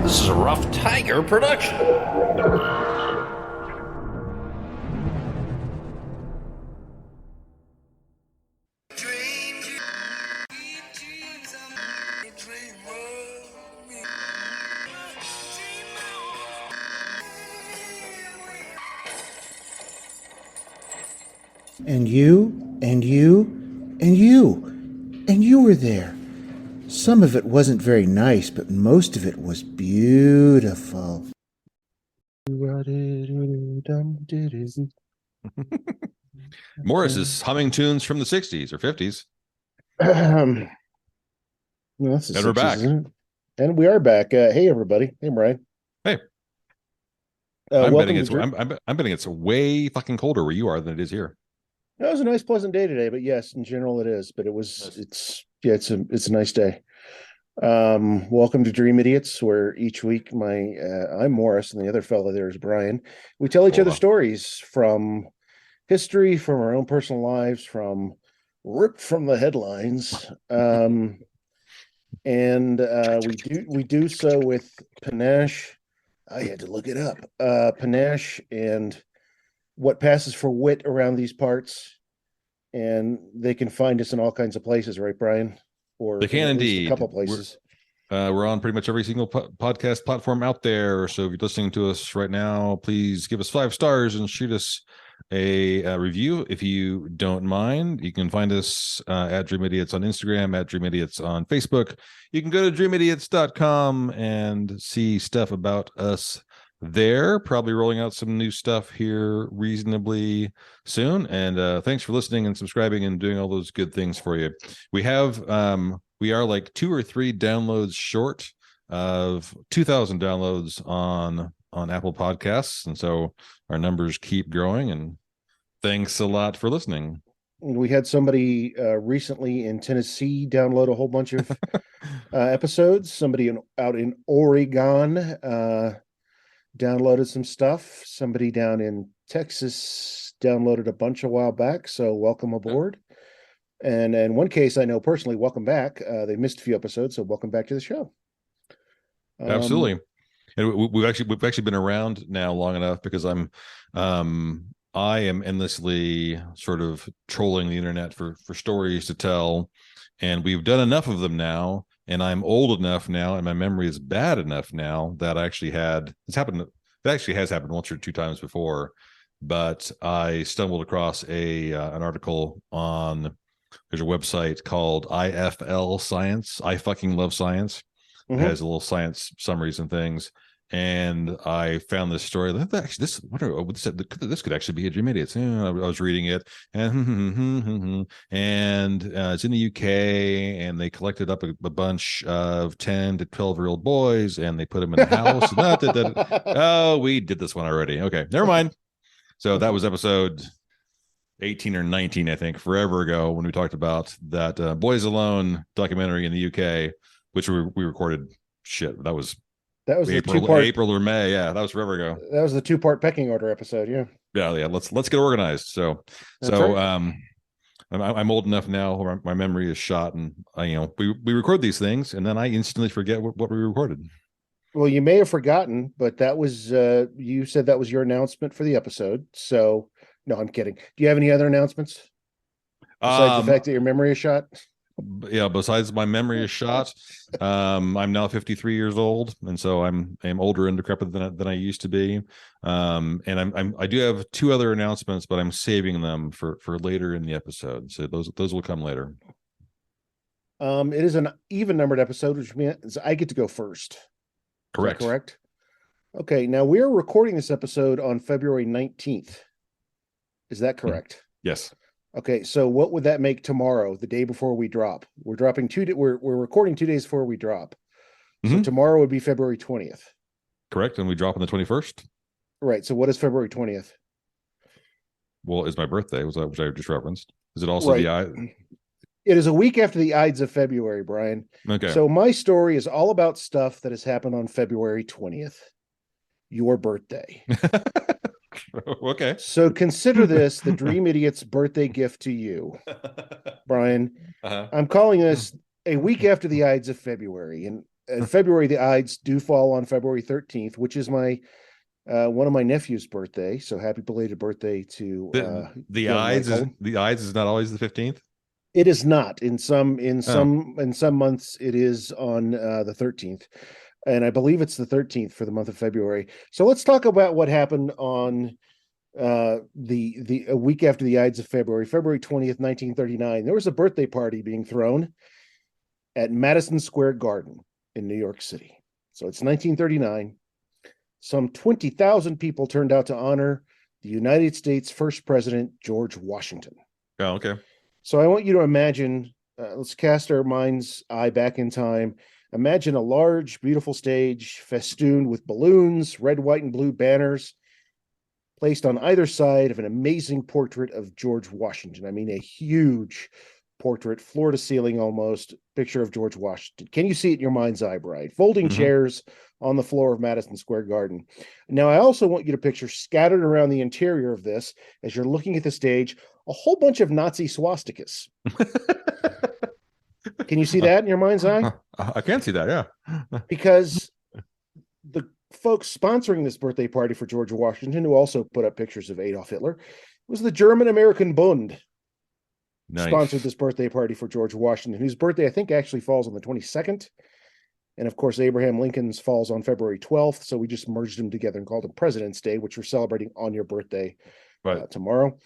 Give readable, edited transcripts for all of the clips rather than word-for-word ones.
This is a Rough Tiger production. And you, and you, and you, and you were there. Some of it wasn't very nice, but most of it was beautiful. Morris is humming tunes from the 60s or 50s. Well, that's the And we're 60s, back. isn't it? And we are back. Hey, everybody. Hey, Bryan. Hey. I'm betting it's way fucking colder where you are than it is here. It was a nice, pleasant day today, but yes, in general it is. But it's a nice day. Welcome to Dream Idiots, where each week I'm Morris and the other fellow there is Bryan. We tell each other stories from history, from our own personal lives, from ripped from the headlines. And we do so with panache. I had to look it up. Panache and what passes for wit around these parts. And they can find us in all kinds of places, right, Bryan? Or they can at least indeed. a couple places. We're on pretty much every single podcast platform out there. So if you're listening to us right now, please give us 5 stars and shoot us a review if you don't mind. You can find us at Dream Idiots on Instagram, at Dream Idiots on Facebook. You can go to dreamidiots.com and see stuff about us there. Probably rolling out some new stuff here reasonably soon. And thanks for listening and subscribing and doing all those good things for you. We are like 2 or 3 downloads short of 2,000 downloads on Apple Podcasts, and so our numbers keep growing. And thanks a lot for listening. We had somebody recently in Tennessee download a whole bunch of episodes. Somebody out in Oregon downloaded some stuff. Somebody down in Texas downloaded a bunch a while back. So welcome aboard. And in one case, I know personally, welcome back. They missed a few episodes, so welcome back to the show. Absolutely. And we've actually been around now long enough because I am endlessly sort of trolling the internet for stories to tell, and we've done enough of them now, and I'm old enough now, and my memory is bad enough now that it actually has happened once or 2 times before. But I stumbled across an article on, there's a website called IFL Science. I fucking love science. It has a little science summaries and things. And I found this story. This could actually be a Dream Idiots. I was reading it, and it's in the UK, and they collected up a bunch of 10 to 12-year-old boys, and they put them in a house. Oh, we did this one already. Okay, never mind. So that was episode 18 or 19, I think, forever ago, when we talked about that Boys Alone documentary in the UK, which we recorded. Shit, that was April or May. Yeah, that was forever ago. That was the 2-part pecking order episode. Yeah. Let's get organized. So right. I'm old enough now. My memory is shot, and we record these things, and then I instantly forget what we recorded. Well, you may have forgotten, but that was you said that was your announcement for the episode. So no, I'm kidding. Do you have any other announcements besides the fact that your memory is shot? Yeah, besides my memory is shot, I'm now 53 years old, and so I'm older and decrepit than I used to be. And I do have 2 other announcements, but I'm saving them for later in the episode. So those will come later. It is an even numbered episode, which means I get to go first. Correct. Correct. Okay, now we're recording this episode on February 19th. Is that correct? Yes. Okay, so what would that make tomorrow, the day before we drop? We're dropping we're recording 2 days before we drop. So tomorrow would be February 20th. Correct, and we drop on the 21st. Right. So what is February 20th? Well, it's my birthday, which I just referenced. Is it also the It is a week after the Ides of February, Bryan. Okay. So my story is all about stuff that has happened on February 20th, your birthday. Okay. So consider this the Dream Idiot's birthday gift to you, Bryan. I'm calling this a week after the Ides of February. And in February, the Ides do fall on February 13th, which is my one of my nephew's birthday. So happy belated birthday to The young Ides Michael. is not always the 15th. It is not. In some Oh. months it is on the 13th. And I believe it's the 13th for the month of February. So let's talk about what happened on the a week after the Ides of February 20th, 1939. There was a birthday party being thrown at Madison Square Garden in New York City. So it's 1939. Some 20,000 people turned out to honor the United States' first president, George Washington. Oh, okay. So I want you to imagine, let's cast our mind's eye back in time. Imagine a large, beautiful stage festooned with balloons, red, white, and blue banners placed on either side of an amazing portrait of George Washington. I mean, a huge portrait, floor to ceiling almost, picture of George Washington. Can you see it in your mind's eye, Bryan? Folding chairs on the floor of Madison Square Garden. Now, I also want you to picture scattered around the interior of this, as you're looking at the stage, a whole bunch of Nazi swastikas. Can you see that in your mind's eye? I can see that, yeah. Because the folks sponsoring this birthday party for George Washington, who also put up pictures of Adolf Hitler, was the German-American Bund. Nice. Sponsored this birthday party for George Washington, whose birthday I think actually falls on the 22nd. And of course, Abraham Lincoln's falls on February 12th. So we just merged them together and called it President's Day, which we're celebrating on your birthday tomorrow.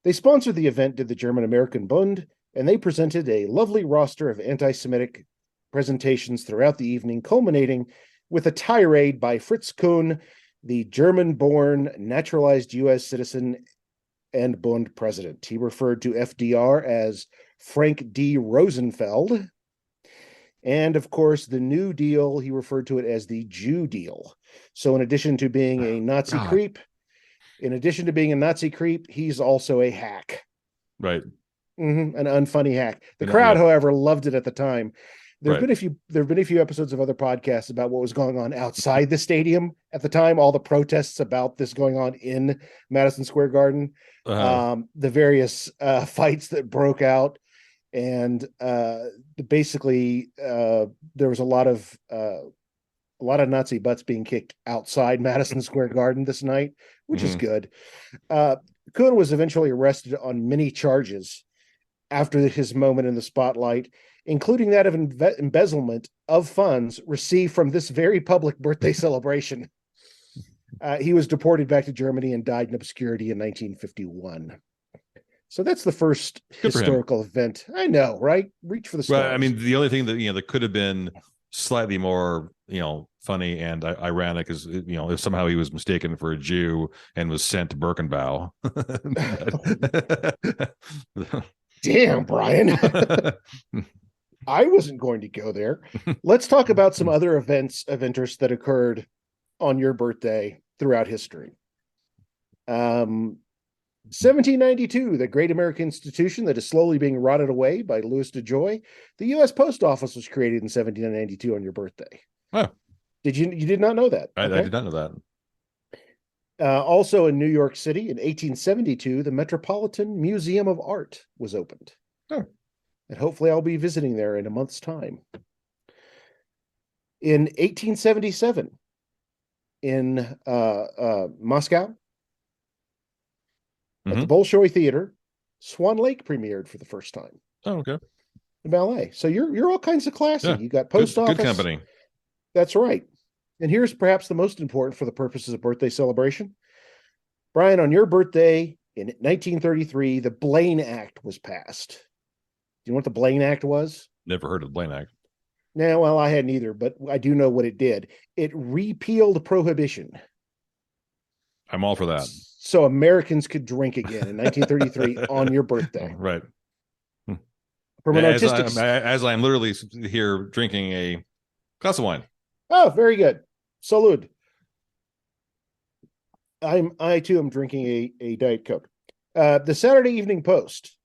They sponsored the event, did the German-American Bund, and they presented a lovely roster of anti-Semitic presentations throughout the evening, culminating with a tirade by Fritz Kuhn, the German-born naturalized U.S. citizen and Bund president. He referred to FDR as Frank D. Rosenfeld. And of course, the New Deal, he referred to it as the Jew deal. So in addition to being a Nazi creep, he's also a hack. Right. An unfunny hack. The crowd, however, loved it at the time. There have been a few episodes of other podcasts about what was going on outside the stadium at the time, all the protests about this going on in Madison Square Garden, the various fights that broke out, and basically there was a lot of Nazi butts being kicked outside Madison Square Garden this night, which is good. Kuhn was eventually arrested on many charges after his moment in the spotlight, including that of embezzlement of funds received from this very public birthday celebration. He was deported back to Germany and died in obscurity in 1951. So that's the first historical event. I know, right? Reach for the stars. Right. I mean, the only thing that that could have been slightly more funny and ironic is if somehow he was mistaken for a Jew and was sent to Birkenbau. Damn, Bryan. I wasn't going to go there. Let's talk about some other events of interest that occurred on your birthday throughout history. 1792, the Great American Institution that is slowly being rotted away by Louis DeJoy. The U.S. Post Office was created in 1792 on your birthday. Oh, you did not know that? I did not know that. Also in New York City in 1872, the Metropolitan Museum of Art was opened. Oh. And hopefully I'll be visiting there in a month's time. In 1877, in Moscow, at the Bolshoi Theater, Swan Lake premiered for the first time. Oh, okay. The ballet. So you're all kinds of classy. Yeah. You got Post Office. Good company. That's right. And here's perhaps the most important for the purposes of birthday celebration. Bryan, on your birthday in 1933, the Blaine Act was passed. Do you know what the Blaine Act was? Never heard of the Blaine Act. No, well, I hadn't either, but I do know what it did. It repealed prohibition. I'm all for that. So Americans could drink again in 1933 on your birthday. Right. From an artistic... as I'm literally here drinking a glass of wine. Oh, very good. Salud. I too am drinking a Diet Coke. The Saturday Evening Post,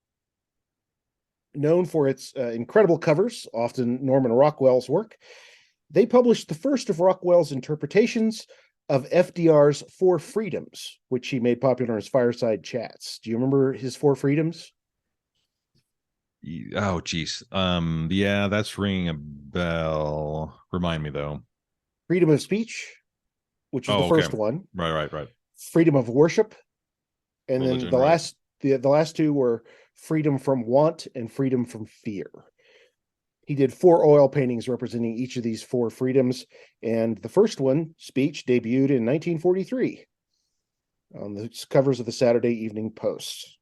known for its incredible covers, often Norman Rockwell's work, they published the first of Rockwell's interpretations of FDR's Four Freedoms, which he made popular in his fireside chats. Do you remember his Four Freedoms? Oh, geez. Yeah, that's ringing a bell. Remind me though. Freedom of speech, which was the Oh, okay. first one. Right. Freedom of worship, and then Religion, right. the last two were freedom from want and freedom from fear. He did 4 oil paintings representing each of these 4 freedoms, and the first one, speech, debuted in 1943 on the covers of the Saturday Evening Post.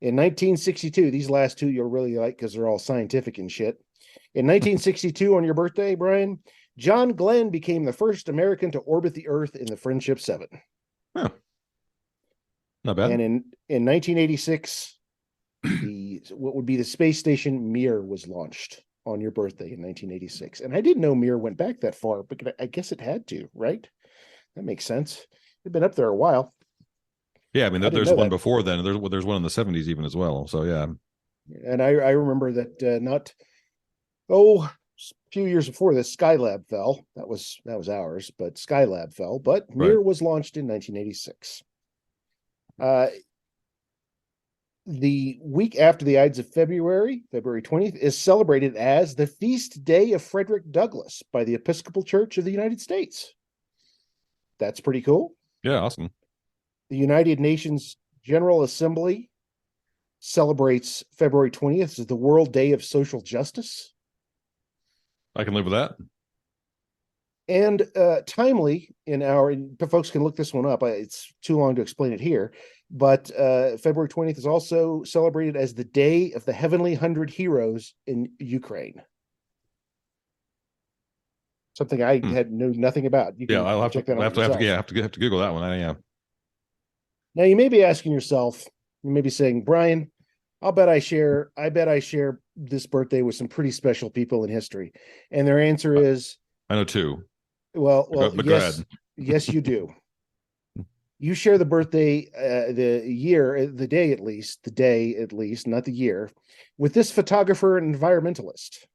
In 1962, these last two you'll really like because they're all scientific and shit. In 1962, on your birthday, Brian, John Glenn became the first American to orbit the Earth in the Friendship 7. Huh. Not bad. And in 1986, what would be the space station Mir was launched on your birthday in 1986. And I didn't know Mir went back that far, but I guess it had to, right? That makes sense. It'd been up there a while. Yeah, I mean, I didn't there's know one that. before then. There's one in the 70s even as well. So yeah. And I remember that a few years before this, Skylab fell. That was ours, but Skylab fell. But Right. Mir was launched in 1986. The week after the Ides of February 20th, is celebrated as the feast day of Frederick Douglass by the Episcopal Church of the United States. That's pretty cool. Yeah, awesome. The United Nations General Assembly celebrates February 20th as the World Day of Social Justice. I can live with that. And timely in our, folks can look this one up. It's too long to explain it here. But February 20th is also celebrated as the Day of the Heavenly 100 Heroes in Ukraine. Something I had knew nothing about. You can I'll have check to that out yourself. have to Google that one. Yeah. Now you may be asking yourself, you may be saying, Brian, I bet I share this birthday with some pretty special people in history. And their answer is, I know 2. well, But go ahead. yes, you do. You share the birthday, the day at least, not the year, with this photographer and environmentalist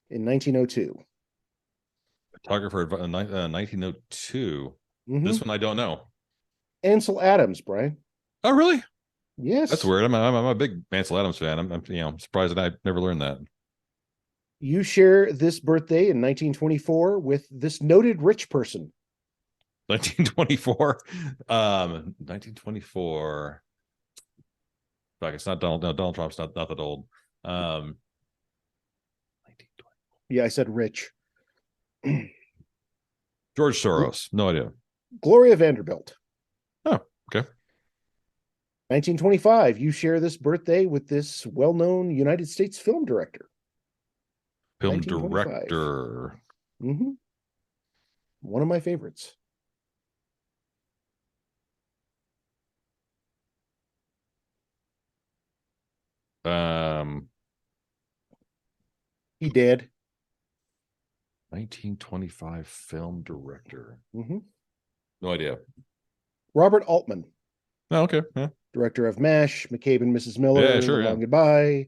in 1902. Photographer in 1902. Mm-hmm. This one I don't know. Ansel Adams, Brian. Oh, really? Yes. That's weird. I'm a big Ansel Adams fan. I'm surprised that I never learned that. You share this birthday in 1924 with this noted rich person. 1924. 1924. Fuck, it's not Donald. No, Donald Trump's not that old. 1920. Yeah, I said rich. George Soros. No idea. Gloria Vanderbilt. Oh, okay. 1925. You share this birthday with this well-known United States film director. Film director. Mm-hmm. One of my favorites. He did. 1925 film director. Mm-hmm. No idea. Robert Altman. Oh, okay. Yeah. Director of MASH, McCabe and Mrs. Miller, Yeah, sure. Long Goodbye.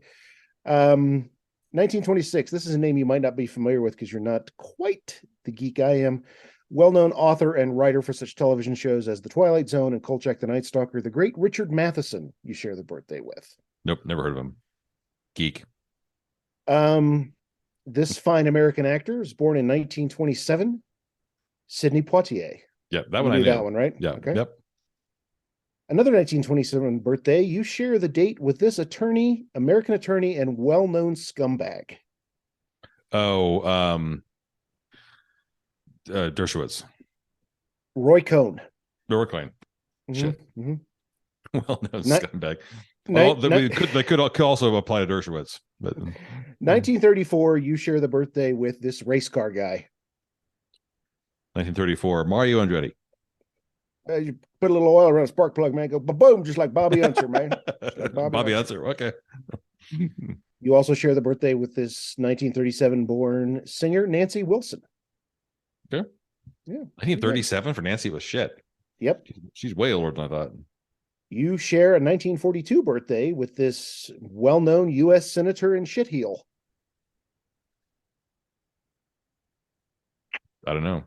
1926. This is a name you might not be familiar with because you're not quite the geek I am. Well-known author and writer for such television shows as The Twilight Zone and Kolchak the Night Stalker, the great Richard Matheson you share the birthday with. Nope, never heard of him. Geek. This fine American actor was born in 1927. Sidney Poitier. Yeah, that one I knew. That one, right? Yeah. Okay. Yep. Another 1927 birthday, you share the date with this American attorney and well-known scumbag. Oh, Dershowitz. Roy Cohn. Roy Cohn. Mm-hmm. Shit. Mm-hmm. Well-known scumbag. Well, they could also apply to Dershowitz. But 1934, you share the birthday with this race car guy. 1934, Mario Andretti. You put a little oil around a spark plug, man. Go boom, just like Bobby Unser, man. Like Bobby Unser. Okay. You also share the birthday with this 1937 born singer, Nancy Wilson. Okay. Yeah. 1937 for Nancy was shit. Yep. She's way older than I thought. You share a 1942 birthday with this well-known U.S. senator and shitheel. I don't know.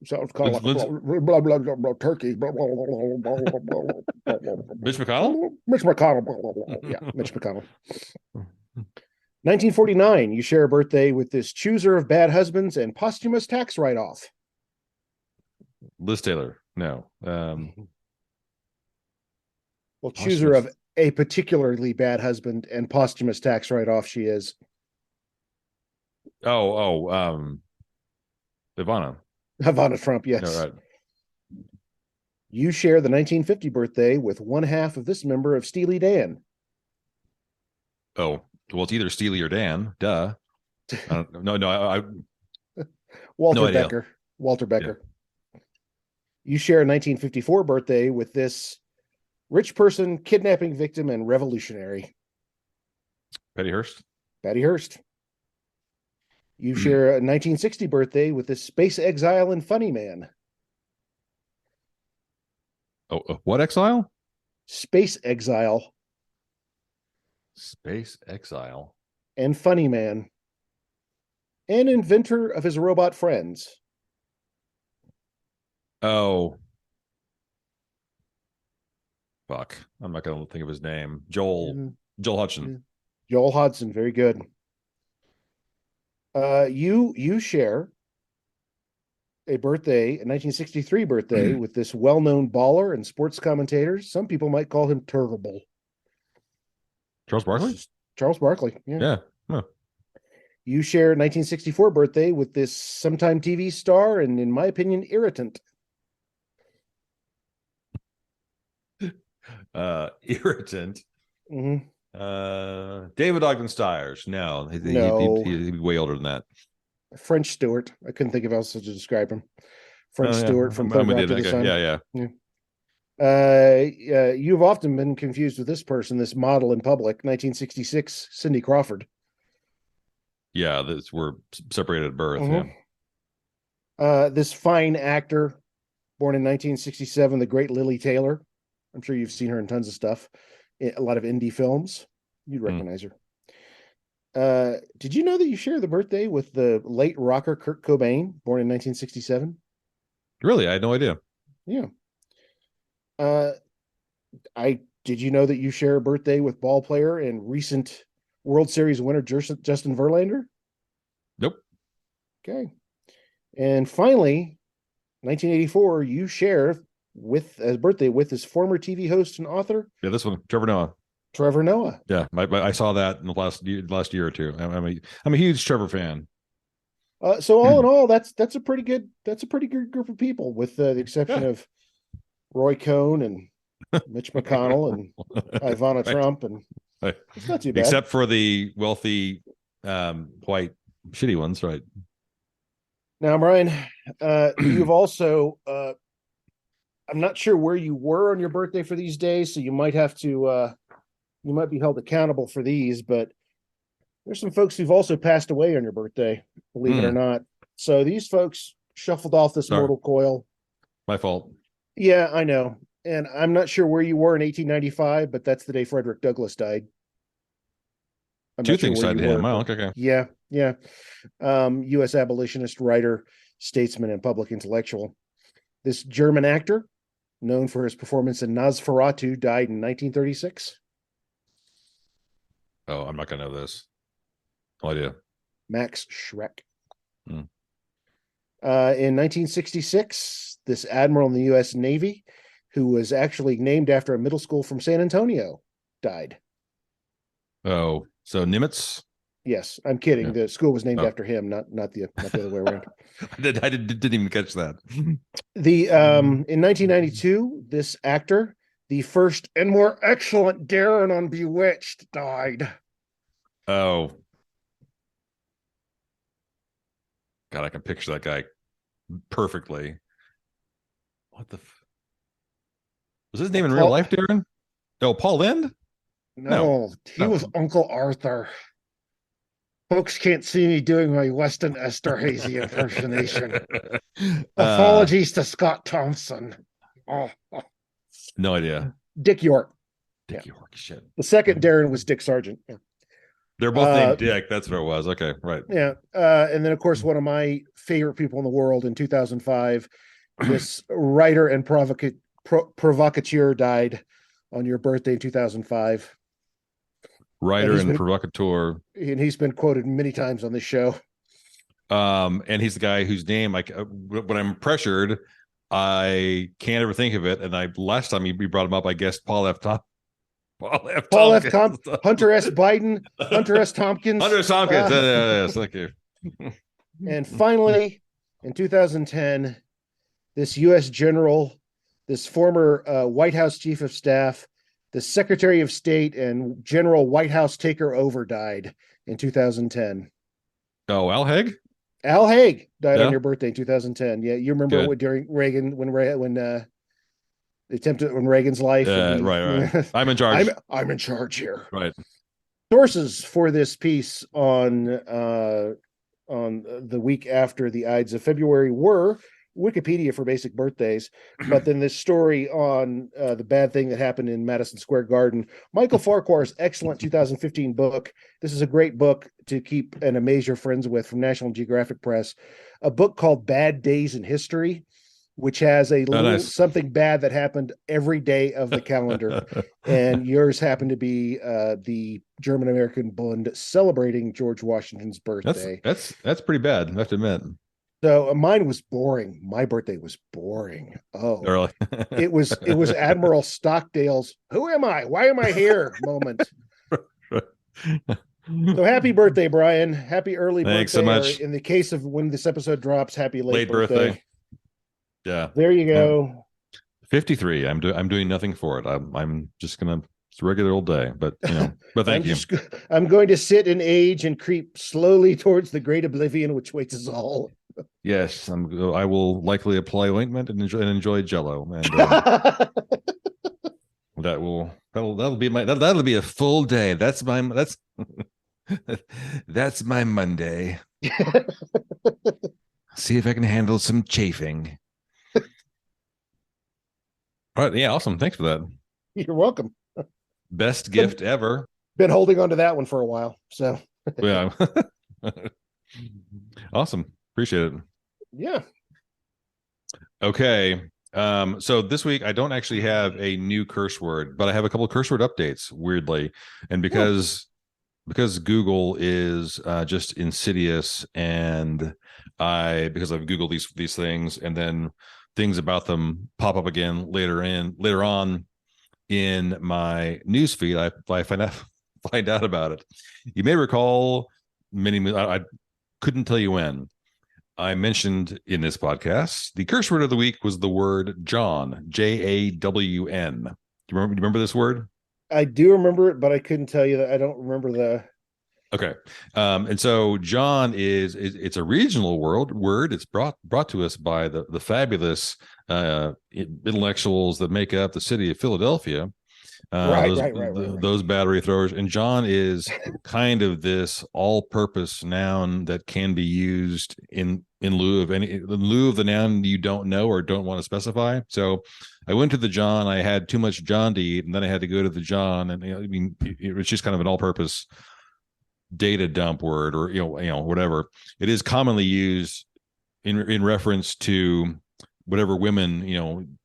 Sounds kind of Lindsay- like blah, blah, blah, blah, turkey. Blah, blah, blah, blah, blah, blah, blah, blah, blah, Mitch McConnell? Mitch McConnell. Blah, blah, blah. Yeah, Mitch McConnell. 1949, you share a birthday with this chooser of bad husbands and posthumous tax write-off. Liz Taylor. No. Well, chooser Posthumous. of a particularly bad husband and posthumous tax write-off she is. Ivana. Havana Trump, yes. No, right. You share the 1950 birthday with one half of this member of Steely Dan. Oh, well, it's either Steely or Dan. Duh. I Walter No idea. Becker. Walter Becker. You share a 1954 birthday with this rich person, kidnapping victim, and revolutionary. Patty Hearst. Patty Hearst. You share a 1960 birthday with this space exile and funny man. What exile? Space exile Space exile. and funny man. And inventor of his robot friends. Oh. Fuck. I'm not going to think of his name. Joel Hudson. Joel Hodgson, very good. You share a birthday, a 1963 birthday, with this well-known baller and sports commentator. Some people might call him terrible. Charles Barkley? Charles Barkley. Yeah. Yeah. Huh. You share a 1964 birthday with this sometime TV star and, in my opinion, irritant. Irritant. Mm-hmm. David Ogden Stiers. No, he'd be way older than that. French Stewart. I couldn't think of else to describe him. French Stewart from I'm Third with Rock you. to the Okay. Sun. Yeah. You've often been confused with this person, this model in public. 1966, Cindy Crawford. Yeah, we're separated at birth. Mhm. Yeah. This fine actor, born in 1967, the great Lily Taylor. I'm sure you've seen her in tons of stuff, a lot of indie films. You'd recognize her. Did you know that you share the birthday with the late rocker Kurt Cobain, born in 1967? Really? I had no idea. Yeah. Did you know that you share a birthday with ball player and recent World Series winner Justin Verlander? Nope. Okay. And finally, 1984, you share with a birthday with his former TV host and author. Yeah, this one, Trevor Noah. Trevor Noah. Yeah, I saw that in the last year or two. I'm a huge Trevor fan. So all in all, that's a pretty good group of people, with the exception of Roy Cohn and Mitch McConnell and Ivana Trump, and it's not too bad. Except for the wealthy, white, shitty ones, right? Now, Bryan, you've also, I'm not sure where you were on your birthday for these days, so you might have to, you might be held accountable for these, but there's some folks who've also passed away on your birthday, believe it or not. So these folks shuffled off this mortal coil. My fault. Yeah, I know. And I'm not sure where you were in 1895, but that's the day Frederick Douglass died. Two things tied to him. Wow, okay. Yeah. U.S. abolitionist, writer, statesman, and public intellectual. This German actor, known for his performance in Nosferatu, died in 1936. Oh, I'm not going to know this. No idea. Max Schreck. Hmm. In 1966, this admiral in the U.S. Navy, who was actually named after a middle school from San Antonio, died. Oh, so Nimitz? Yes, I'm kidding. Yeah. The school was named after him, not the other way around. I didn't even catch that. The in 1992, this actor, the first and more excellent Darren on Bewitched, died. Oh. God, I can picture that guy perfectly. What the was his name in real life, Darren? Oh, Paul Lind? No, he was Uncle Arthur. Folks can't see me doing my Weston Esterhazy impersonation. Apologies to Scott Thompson. No idea. Dick York. Dick York, shit. The second Darren was Dick Sargent. They're both named Dick. That's what it was. Okay, right. Yeah. And then, of course, one of my favorite people in the world in 2005, this writer and provocateur died on your birthday in 2005. Writer and provocateur. And he's been quoted many times on this show. And he's the guy whose name, like, when I'm pressured, I can't ever think of it. And last time you brought him up, I guessed Paul F. Tompkins. Hunter S. Biden, Hunter S. Tompkins. Hunter S. Tompkins. Yes, thank you. And finally, in 2010, this U.S. general, this former White House chief of staff, the Secretary of State and General White House taker over died in 2010. Oh, Al Haig? Al Haig died on your birthday in 2010. Yeah, you remember Good. during Reagan when the attempted on Reagan's life. Right. I'm in charge. I'm in charge here. Right. Sources for this piece on the week after the Ides of February were Wikipedia for basic birthdays, but then this story on the bad thing that happened in Madison Square Garden. Michael Farquhar's excellent 2015 book. This is a great book to keep and amaze your friends with, from National Geographic Press. A book called Bad Days in History, which has a little something bad that happened every day of the calendar. And yours happened to be the German-American Bund celebrating George Washington's birthday. That's pretty bad, I have to admit. So mine was boring. My birthday was boring. Oh, really? it was Admiral Stockdale's "Who am I? Why am I here?" moment. So happy birthday, Bryan. Happy early birthday. Thanks so much. Or in the case of when this episode drops, happy late birthday. Yeah. There you go. 53. I'm doing nothing for it. I'm just gonna. It's a regular old day, but but thank you. I'm going to sit and age and creep slowly towards the great oblivion which waits us all. Yes, I will likely apply ointment and enjoy Jello, and that'll be a full day. That's my Monday. See if I can handle some chafing. All right, yeah, awesome. Thanks for that. You're welcome. Best gift ever. Been holding on to that one for a while, so yeah. Awesome. Appreciate it. Yeah. Okay. So this week I don't actually have a new curse word, but I have a couple of curse word updates, weirdly. And because Google is just insidious, and because I've Googled these things, and then things about them pop up again later on in my newsfeed, I find out about it. You may recall I couldn't tell you when I mentioned in this podcast the curse word of the week was the word John, Jawn. Do you remember this word? I do remember it, but I couldn't tell you that. I don't remember the. Okay. And so John it's a regional word. It's brought to us by the fabulous intellectuals that make up the city of Philadelphia. Right. Those battery throwers. And John is kind of this all-purpose noun that can be used in lieu of the noun you don't know or don't want to specify. So I went to the John. I had too much John to eat, and then I had to go to the John. And I mean, it was just kind of an all-purpose data dump word, or whatever. It is commonly used in reference to whatever women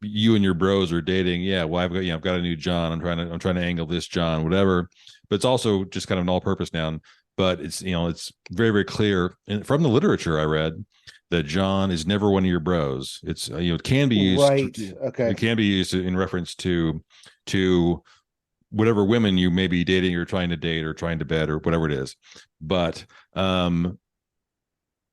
you and your bros are dating. Yeah, well, I've got a new John. I'm trying to angle this John, whatever. But it's also just kind of an all-purpose noun. But it's it's very, very clear from the literature I read that John is never one of your bros. It's it can be used. Right. Okay. It can be used in reference to whatever women you may be dating or trying to date or trying to bed or whatever it is. But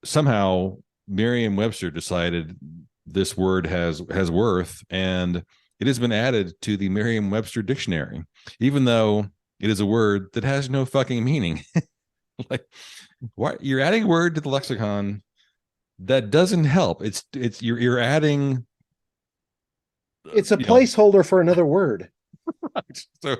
somehow Merriam-Webster decided this word has worth, and it has been added to the Merriam-Webster dictionary, even though it is a word that has no fucking meaning. Like, why you're adding a word to the lexicon that doesn't help? You're adding. It's a placeholder for another word. Right. So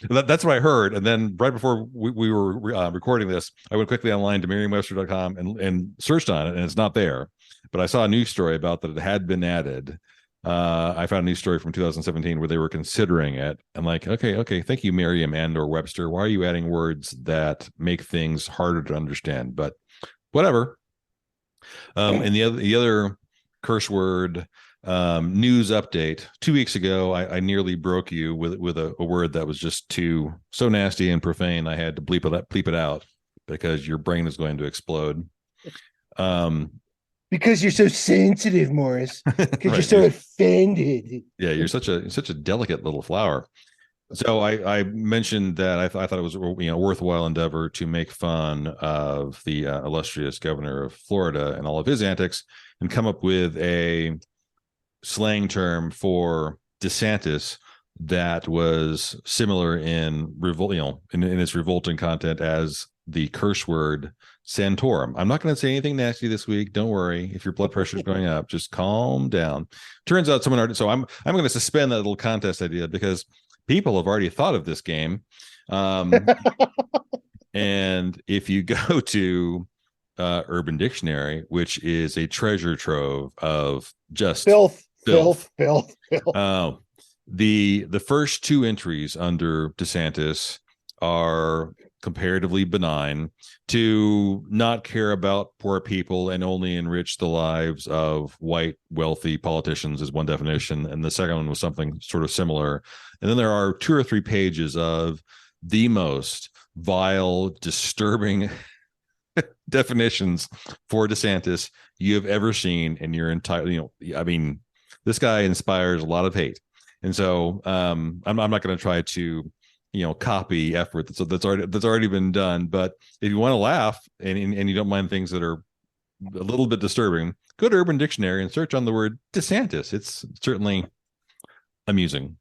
that's what I heard. And then right before we were recording this, I went quickly online to merriam-webster.com and searched on it, and it's not there. But I saw a news story about that it had been added. I found a news story from 2017 where they were considering it. I'm like, okay, thank you, Merriam and or Webster. Why are you adding words that make things harder to understand? But whatever. And the other curse word news update. 2 weeks ago, I nearly broke you with a word that was just so nasty and profane. I had to bleep it out because your brain is going to explode. Because you're so sensitive, Morris. Because right. you're so offended. Yeah, you're such a delicate little flower. So I mentioned that I thought it was a worthwhile endeavor to make fun of the illustrious governor of Florida and all of his antics, and come up with a slang term for DeSantis that was similar in its revolting content as the curse word Santorum. I'm not going to say anything nasty this week. Don't worry. If your blood pressure is going up, just calm down. Turns out someone already. So I'm going to suspend that little contest idea because people have already thought of this game. And if you go to Urban Dictionary, which is a treasure trove of just filth. The first two entries under DeSantis are comparatively benign: to not care about poor people and only enrich the lives of white wealthy politicians is one definition, and the second one was something sort of similar. And then there are 2 or 3 pages of the most vile, disturbing definitions for DeSantis you have ever seen in your entire, I mean, this guy inspires a lot of hate. And so I'm not going to try to copy effort that's already been done. But if you want to laugh and you don't mind things that are a little bit disturbing, go to Urban Dictionary and search on the word DeSantis. It's certainly amusing.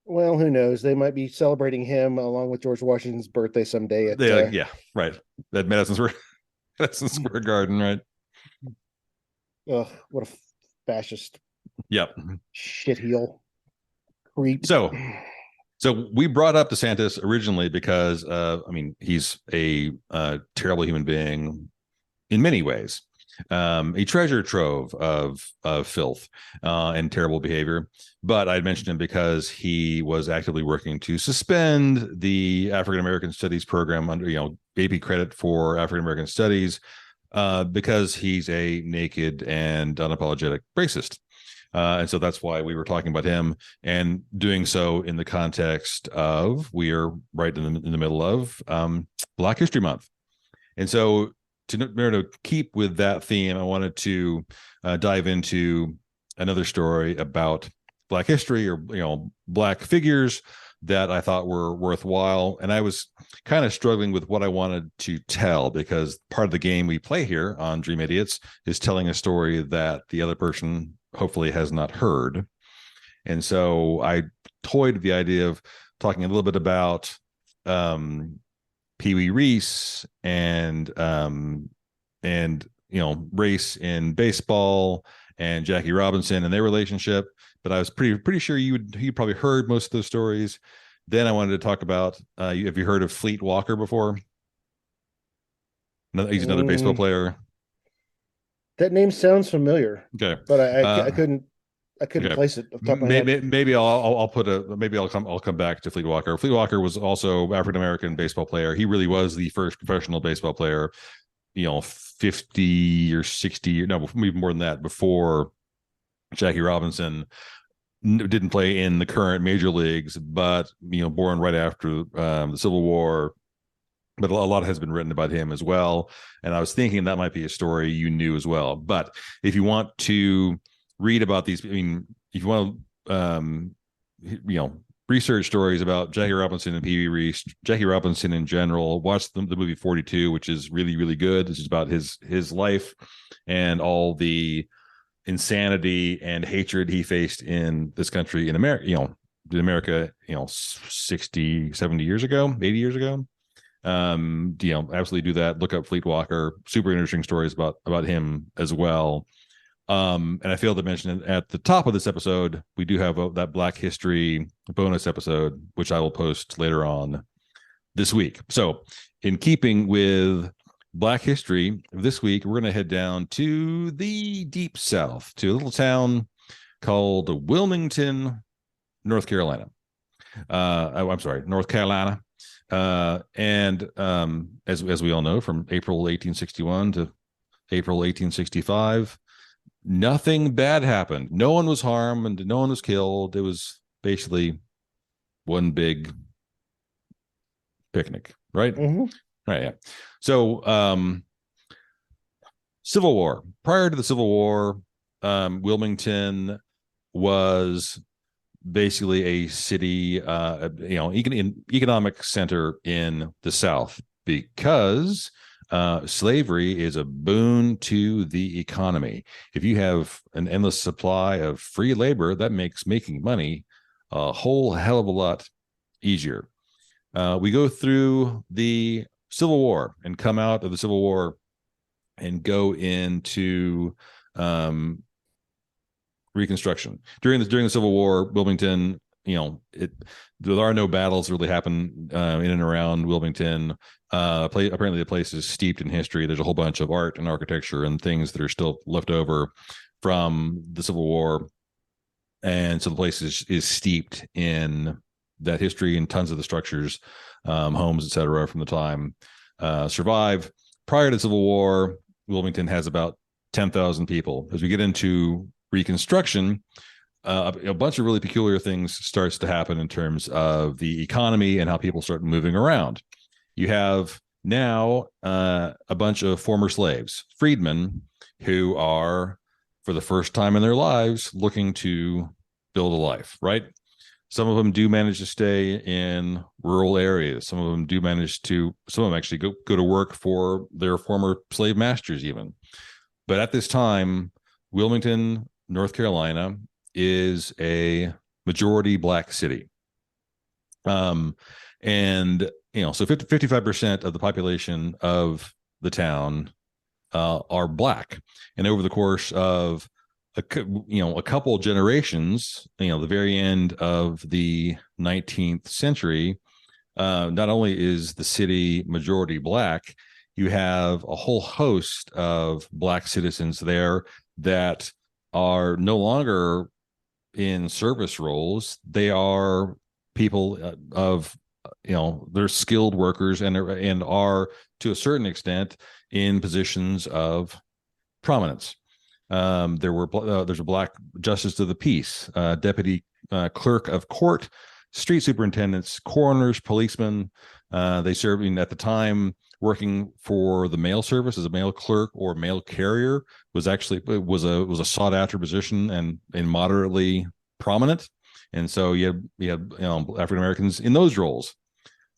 Well, who knows? They might be celebrating him along with George Washington's birthday someday. Yeah, right. At Madison Square Garden, right? Ugh, what a fascist. Yep. Shitheel. Creep. So we brought up DeSantis originally because he's a terrible human being in many ways, a treasure trove of filth and terrible behavior. But I'd mentioned him because he was actively working to suspend the African American Studies program under AP credit for African American Studies because he's a naked and unapologetic racist. And so that's why we were talking about him, and doing so in the context of we are right in the middle of Black History Month. And so to keep with that theme, I wanted to dive into another story about Black history or Black figures that I thought were worthwhile. And I was kind of struggling with what I wanted to tell, because part of the game we play here on Dream Idiots is telling a story that the other person hopefully has not heard. And so I toyed with the idea of talking a little bit about Pee Wee Reese and race in baseball and Jackie Robinson and their relationship. But I was pretty sure you probably heard most of those stories. Then I wanted to talk about have you heard of Fleet Walker before? He's another baseball player. That name sounds familiar. Okay, but I couldn't okay. place it off the top of my head. Maybe I'll come back to Fleet Walker. Fleet Walker was also African American baseball player. He really was the first professional baseball player, 50 or 60, no, maybe more than that, before Jackie Robinson. Didn't play in the current major leagues, but born right after the Civil War. But a lot has been written about him as well. And I was thinking that might be a story you knew as well. But if you want to read about these, if you want to, research stories about Jackie Robinson and Pee Wee Reese, Jackie Robinson in general, watch the movie 42, which is really, really good. This is about his life and all the insanity and hatred he faced in this country, in America, 60, 70 years ago, 80 years ago. Absolutely do that. Look up Fleet Walker. Super interesting stories about him as well. And I failed to mention at the top of this episode, we do have that Black History bonus episode, which I will post later on this week. So in keeping with Black history this week, we're going to head down to the Deep South, to a little town called Wilmington, North Carolina. I'm sorry, North Carolina. And as we all know, from April 1861 to April 1865, nothing bad happened. No one was harmed and no one was killed. It was basically one big picnic, right? Mm-hmm. Right. Yeah. So, Civil War. Prior to the Civil War, Wilmington was basically a city, economic center in the South, because slavery is a boon to the economy. If you have an endless supply of free labor, that makes making money a whole hell of a lot easier. We go through the Civil War and come out of the Civil War and go into Reconstruction. During the Civil War, Wilmington, there are no battles that really happen in and around Wilmington. Apparently, the place is steeped in history. There's a whole bunch of art and architecture and things that are still left over from the Civil War, and so the place is steeped in that history, and tons of the structures, homes, etc., from the time survive. Prior to the Civil War, Wilmington has about 10,000 people. As we get into Reconstruction, a bunch of really peculiar things starts to happen in terms of the economy and how people start moving around. You have now a bunch of former slaves, freedmen, who are, for the first time in their lives, looking to build a life, right? Some of them do manage to stay in rural areas. Some of them actually go to work for their former slave masters even. But at this time, Wilmington, North Carolina, is a majority Black city. So 55% of the population of the town are Black. And over the course of a couple generations, the very end of the 19th century, not only is the city majority Black, you have a whole host of Black citizens there that are no longer in service roles. They are people they're skilled workers and are to a certain extent in positions of prominence. There's a Black justice of the peace, deputy clerk of court, street superintendents, coroners, policemen. They served at the time, working for the mail service as a mail clerk or mail carrier was a sought after position and moderately prominent. And so you had African Americans in those roles.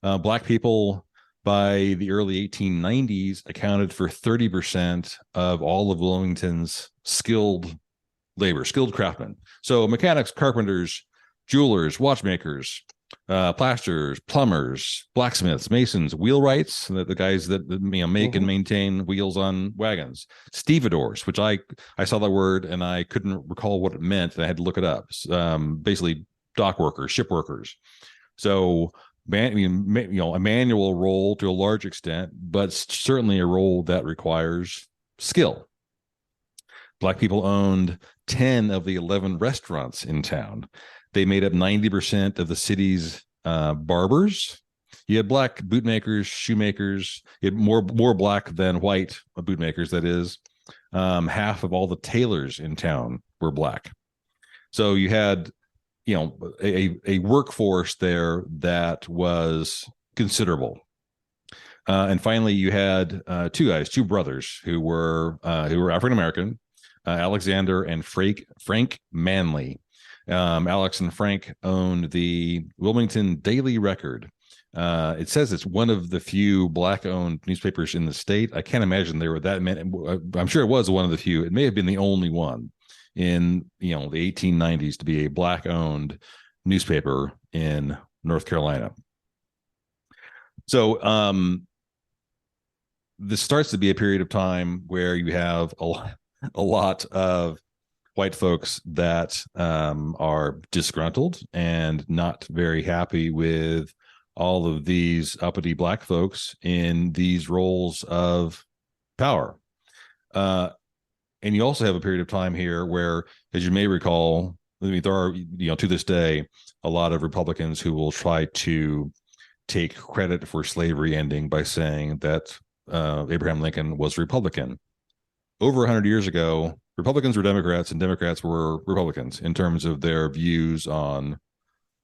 Black people by the early 1890s accounted for 30% of all of Wilmington's skilled labor, skilled craftsmen. So mechanics, carpenters, jewelers, watchmakers, plasterers, plumbers, blacksmiths, masons, wheelwrights, the guys that make and maintain wheels on wagons, stevedores, which I saw that word and I couldn't recall what it meant, and I had to look it up. Basically, dock workers, ship workers. So, a manual role to a large extent, but certainly a role that requires skill. Black people owned 10 of the 11 restaurants in town. They made up 90% of the city's barbers. You had Black bootmakers, shoemakers. You had more Black than white bootmakers, that is. Half of all the tailors in town were Black. So you had, a workforce there that was considerable. And finally, you had two brothers who were African American, Alexander and Frank Manley. Alex and Frank owned the Wilmington Daily Record. It says it's one of the few Black-owned newspapers in the state. I can't imagine there were that many. I'm sure it was one of the few. It may have been the only one in the 1890s to be a Black-owned newspaper in North Carolina. So this starts to be a period of time where you have a lot of white folks that are disgruntled and not very happy with all of these uppity Black folks in these roles of power. and you also have a period of time here where, as you may recall, I mean, there are, to this day, a lot of Republicans who will try to take credit for slavery ending by saying that Abraham Lincoln was Republican. Over 100 years ago, Republicans were Democrats and Democrats were Republicans in terms of their views on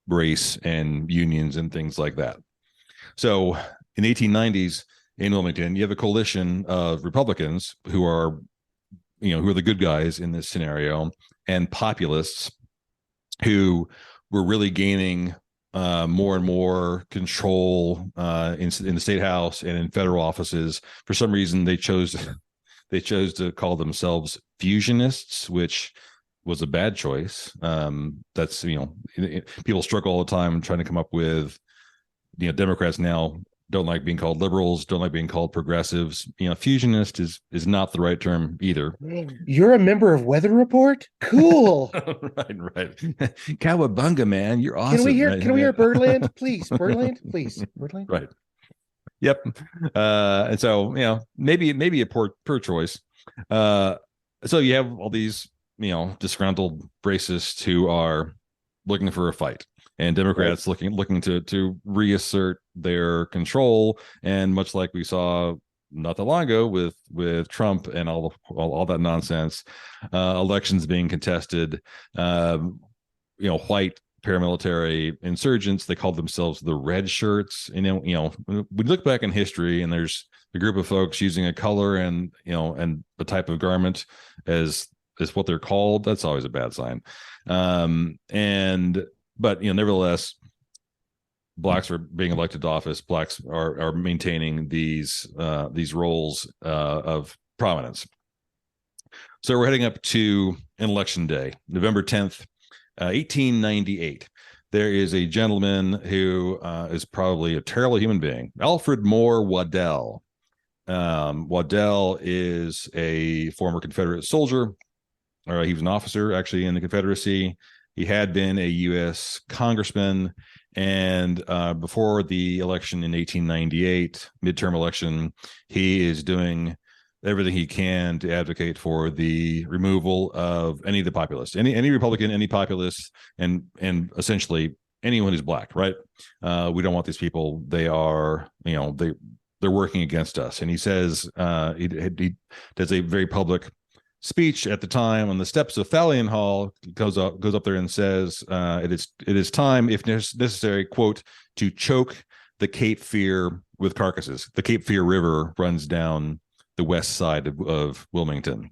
race and unions and things like that. So in the 1890s in Wilmington, you have a coalition of Republicans who are, who are the good guys in this scenario, and populists who were really gaining more and more control in the state house and in federal offices. For some reason, they chose to call themselves fusionists, which was a bad choice. That's people struggle all the time trying to come up with, Democrats now don't like being called liberals, don't like being called progressives. Fusionist is not the right term either. You're a member of Weather Report? Cool. right. Cowabunga, man. You're awesome. Can we hear Birdland? Please, Birdland, please. Birdland. Right. Yep. And so, maybe a poor choice. So you have all these, disgruntled racists who are looking for a fight, and Democrats looking to reassert their control. And much like we saw not that long ago with Trump and all that nonsense, elections being contested, white paramilitary insurgents, they called themselves the red shirts. And we look back in history, and there's a group of folks using a color and a type of garment as what they're called. That's always a bad sign. But nevertheless, blacks are being elected to office. Blacks are maintaining these roles of prominence. So we're heading up to an election day, November 10th, 1898. There is a gentleman who is probably a terrible human being, Alfred Moore Waddell. Waddell is a former Confederate soldier, or he was an officer actually in the Confederacy. He had been a U.S. congressman, and before the election in 1898, midterm election, he is doing everything he can to advocate for the removal of any of the populists, any Republican, any populist, and essentially anyone who's black. Right? We don't want these people. They are, they're working against us. And he says he does a very public speech at the time on the steps of Fallion Hall. Goes up there and says it is time, if necessary, quote, to choke the Cape Fear with carcasses. The Cape Fear River runs down the west side of Wilmington.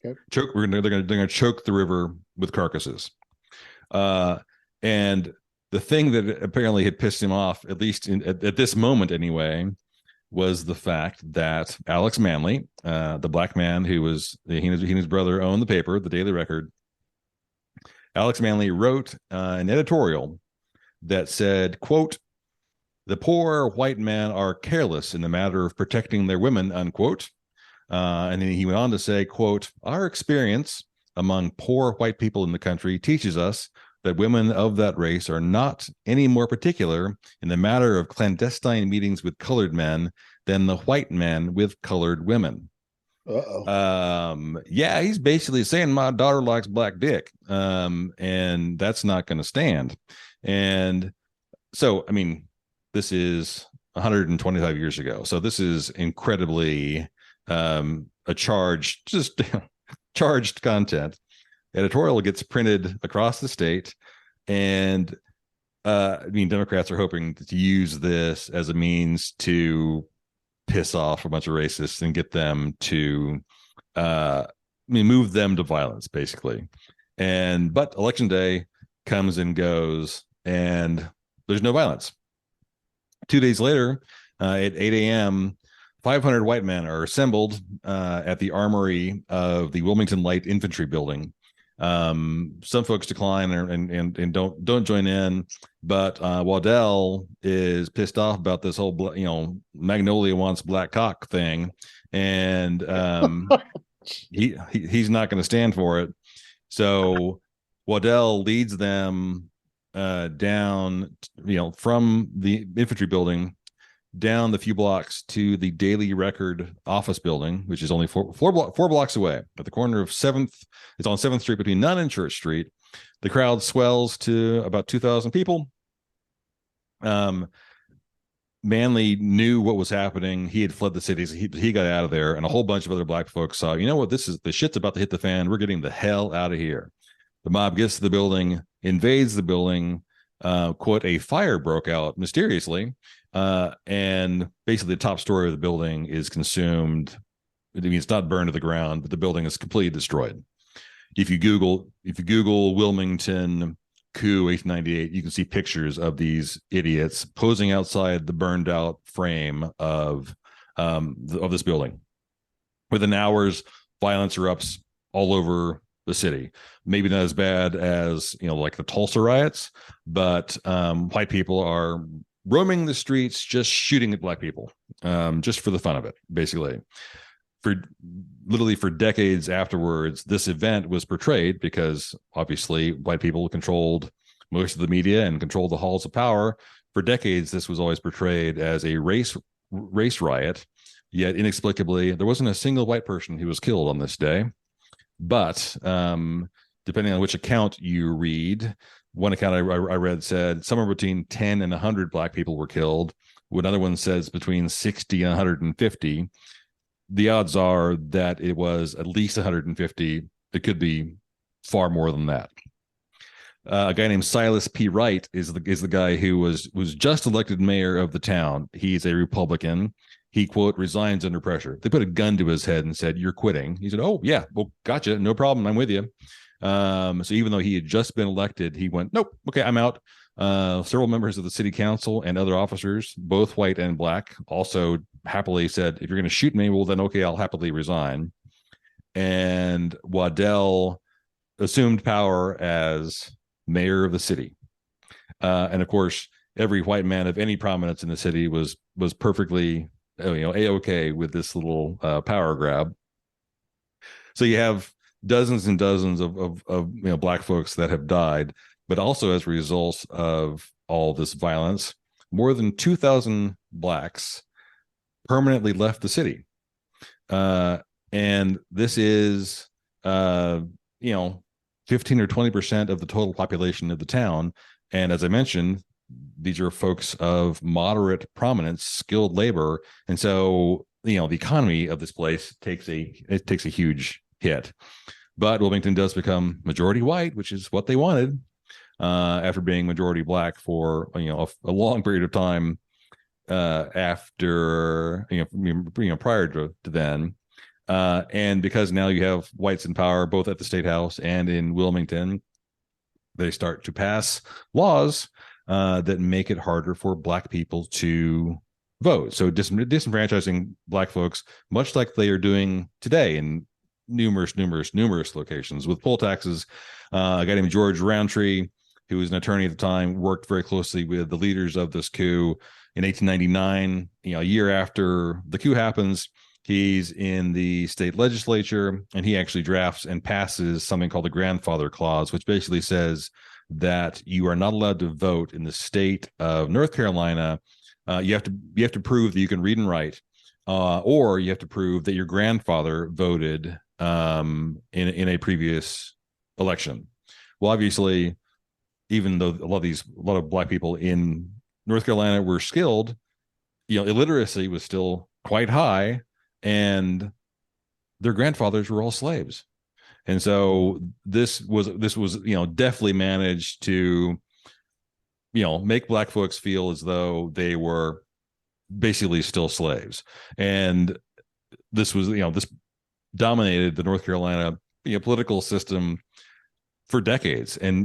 Okay. They're going to choke the river with carcasses. And the thing that apparently had pissed him off, at least at this moment anyway, was the fact that Alex Manly, the black man who was he and his brother owned the paper, the Daily Record. Alex Manly wrote an editorial that said, quote, "The poor white men are careless in the matter of protecting their women," unquote. And then he went on to say, quote, "Our experience among poor white people in the country teaches us that women of that race are not any more particular in the matter of clandestine meetings with colored men than the white men with colored women." Yeah, he's basically saying my daughter likes black dick, and that's not going to stand. And so, I mean, this is 125 years ago, so this is incredibly a charged content. Editorial gets printed across the state, and Democrats are hoping to use this as a means to piss off a bunch of racists and get them to move them to violence, basically. But election day comes and goes, and there's no violence. 2 days later, at 8 a.m., 500 white men are assembled at the armory of the Wilmington Light Infantry Building. Some folks decline and don't join in, but Waddell is pissed off about this whole Magnolia wants black cock thing, and he's not going to stand for it. So Waddell leads them down from the infantry building down the few blocks to the Daily Record office building, which is only four blocks away at the corner of 7th. It's on 7th Street between Nunn and Church Street. The crowd swells to about 2,000 people. Manley knew what was happening. He had fled the city, so he got out of there, and a whole bunch of other black folks saw, you know what, the shit's about to hit the fan. We're getting the hell out of here. The mob gets to the building, invades the building, quote, a fire broke out mysteriously, and basically the top story of the building is consumed. I mean, it's not burned to the ground, but the building is completely destroyed. If you Google Wilmington coup 1898, you can see pictures of these idiots posing outside the burned out frame of this building. Within hours, violence erupts all over the city. Maybe not as bad as, like the Tulsa riots, but white people are roaming the streets, just shooting at black people, just for the fun of it, basically. For decades afterwards, this event was portrayed, because obviously white people controlled most of the media and controlled the halls of power. For decades, this was always portrayed as a race riot, yet inexplicably, there wasn't a single white person who was killed on this day. But depending on which account you read, one account I read said somewhere between 10 and 100 black people were killed. Another one says between 60 and 150. The odds are that it was at least 150. It could be far more than that. A guy named Silas P. Wright is the guy who was just elected mayor of the town. He's a Republican. He, quote, resigns under pressure. They put a gun to his head and said, "You're quitting." He said, "Oh, yeah, well, gotcha. No problem. I'm with you." So even though he had just been elected, he went, "Nope. Okay, I'm out." Several members of the city council and other officers, both white and black, also happily said, "If you're going to shoot me, well, then okay, I'll happily resign." And Waddell assumed power as mayor of the city. And of course, every white man of any prominence in the city was perfectly, A-okay with this little power grab. So you have dozens and dozens of black folks that have died, but also as a result of all this violence, more than 2,000 blacks permanently left the city. And this is, 15 or 20% of the total population of the town. And as I mentioned, these are folks of moderate prominence, skilled labor. And so, the economy of this place takes a huge hit. But Wilmington does become majority white, which is what they wanted, after being majority black for a long period of time after prior to then. And because now you have whites in power both at the state house and in Wilmington, they start to pass laws that make it harder for black people to vote. So disenfranchising black folks, much like they are doing today in numerous locations with poll taxes. A guy named George Roundtree, who was an attorney at the time, worked very closely with the leaders of this coup in 1899. A year after the coup happens, he's in the state legislature, and he actually drafts and passes something called the grandfather clause, which basically says that you are not allowed to vote in the state of North Carolina. You have to prove that you can read and write, or you have to prove that your grandfather voted in a previous election. Well, obviously, even though a lot of black people in North Carolina were skilled, illiteracy was still quite high, and their grandfathers were all slaves. And so this was definitely managed to make black folks feel as though they were basically still slaves. And this was this dominated the North Carolina political system for decades, and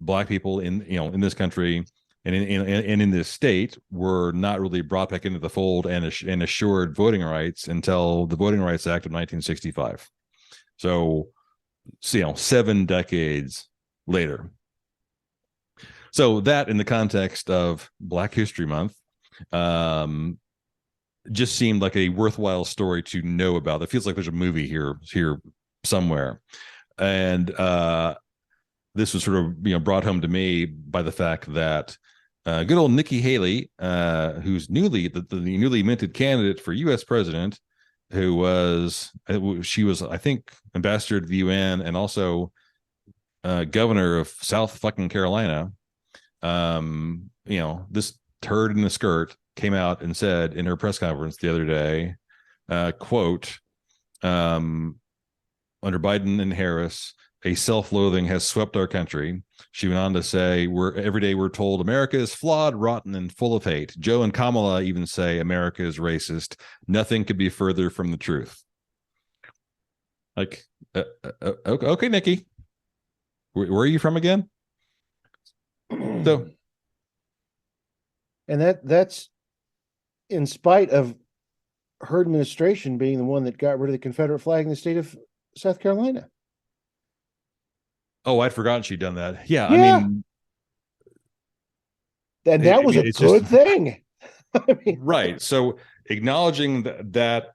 black people in this country and in this state were not really brought back into the fold and assured voting rights until the Voting Rights Act of 1965. So 7 decades later. So that, in the context of Black History Month, just seemed like a worthwhile story to know about. It feels like there's a movie here somewhere. And this was sort of brought home to me by the fact that good old Nikki Haley, who's the newly minted candidate for U.S. president, she was, I think, ambassador to the UN and also governor of South fucking Carolina. This turd in the skirt came out and said in her press conference the other day, quote, under Biden and Harris, a self-loathing has swept our country. She went on to say, every day we're told America is flawed, rotten, and full of hate. Joe and Kamala even say America is racist. Nothing could be further from the truth. Like, okay, Nikki, where are you from again? So, and that's in spite of her administration being the one that got rid of the Confederate flag in the state of South Carolina. Oh, I'd forgotten she'd done that. Yeah. I mean, and that was a good thing. I mean, right. So acknowledging that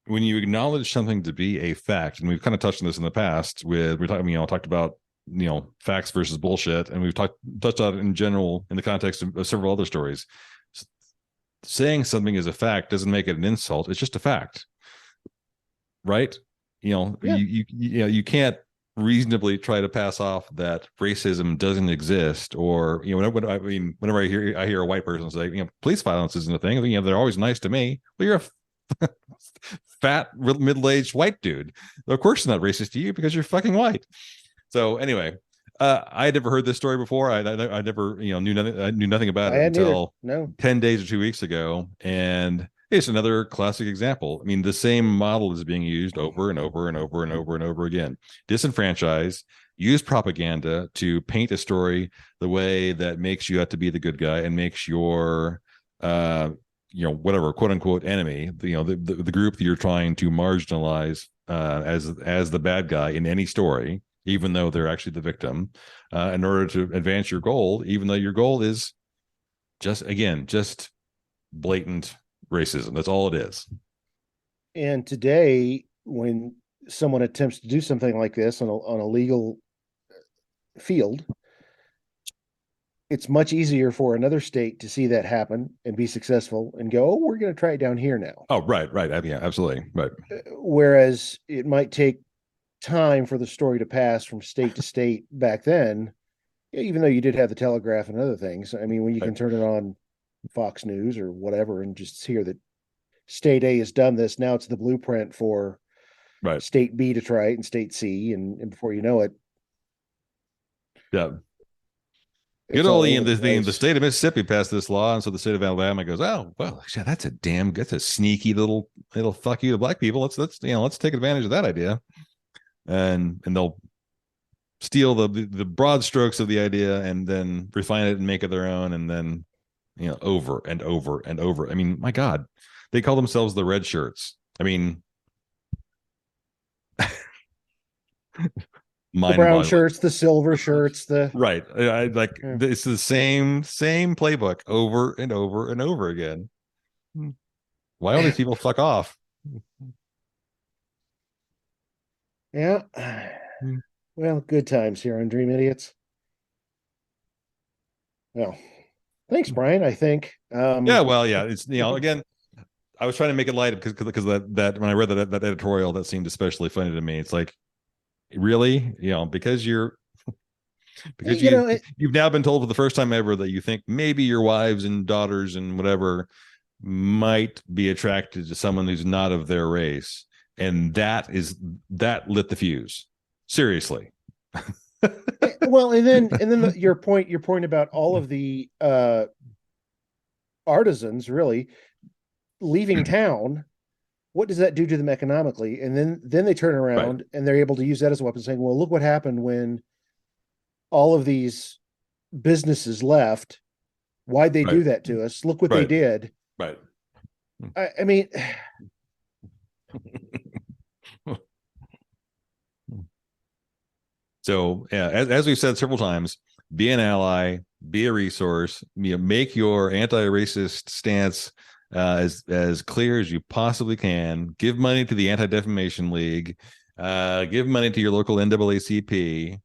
when you acknowledge something to be a fact, and we've kind of touched on this in the past talked about, facts versus bullshit. And we've touched on it in general in the context of several other stories. Saying something is a fact doesn't make it an insult. It's just a fact. Right. You can't reasonably try to pass off that racism doesn't exist, or whenever I hear a white person say police violence isn't a thing, they're always nice to me. Well, you're a fat middle-aged white dude. Of course it's not racist to you because you're fucking white. So anyway, I had never heard this story before. I never knew nothing about it until 10 days or 2 weeks ago, and it's another classic example. I mean, the same model is being used over and over and over and over and over again. Disenfranchise, use propaganda to paint a story the way that makes you out to be the good guy and makes your, whatever, quote unquote enemy, the group that you're trying to marginalize as the bad guy in any story, even though they're actually the victim, in order to advance your goal, even though your goal is just blatant racism. That's all it is. And today, when someone attempts to do something like this on a legal field, it's much easier for another state to see that happen and be successful and go, oh, we're going to try it down here now. Oh, right. Yeah, absolutely. Right. Whereas it might take time for the story to pass from state to state back then, even though you did have the telegraph and other things. I mean, when you can turn it on Fox News or whatever and just hear that state A has done this, now it's the blueprint for state B to try it and state C, and before you know it, good old the state of Mississippi passed this law, and so the state of Alabama goes, oh well, that's a sneaky little fuck you to black people. Let's take advantage of that idea, and they'll steal the broad strokes of the idea and then refine it and make it their own, and then over and over and over. I mean, my God, they call themselves the red shirts. I mean, the brown shirts, the silver shirts, right. It's the same playbook over and over and over again. Why don't these people fuck off? Yeah. Well, good times here on Dream Idiots. Well, thanks, Bryan. I think. It's again, I was trying to make it light because that when I read that editorial, that seemed especially funny to me. It's like, really, because you've now been told for the first time ever that you think maybe your wives and daughters and whatever might be attracted to someone who's not of their race, and that lit the fuse. Seriously. Well, and then your point about all of the artisans really leaving town, what does that do to them economically? And then they turn around and they're able to use that as a weapon, saying, well, look what happened when all of these businesses left. Why'd they do that to us? Look what they did. Right. I mean, so yeah, as we've said several times, be an ally, be a resource, make your anti-racist stance as clear as you possibly can. Give money to the Anti-Defamation League, give money to your local NAACP,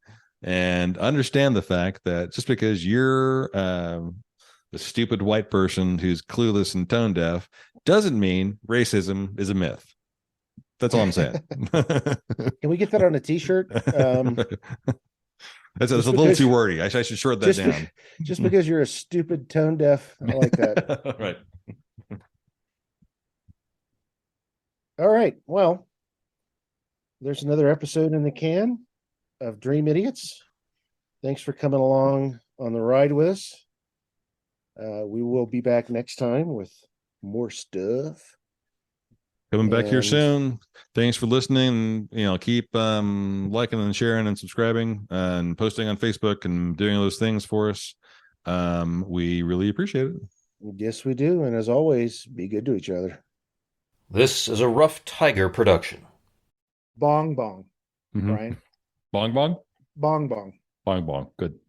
and understand the fact that just because you're the stupid white person who's clueless and tone deaf doesn't mean racism is a myth. That's all I'm saying. Can we get that on a t-shirt? That's a little too wordy. I should short that down. Just because you're a stupid tone deaf. I like that. Right. All right. Well, there's another episode in the can of Dream Idiots. Thanks for coming along on the ride with us. We will be back next time with more stuff. Coming back here soon. Thanks for listening. Keep liking and sharing and subscribing and posting on Facebook and doing those things for us. We really appreciate it. Yes, we do. And as always, be good to each other. This is a Rough Tiger production. Bong bong. Mm-hmm. Bryan. Bong bong? Bong bong. Bong bong. Good.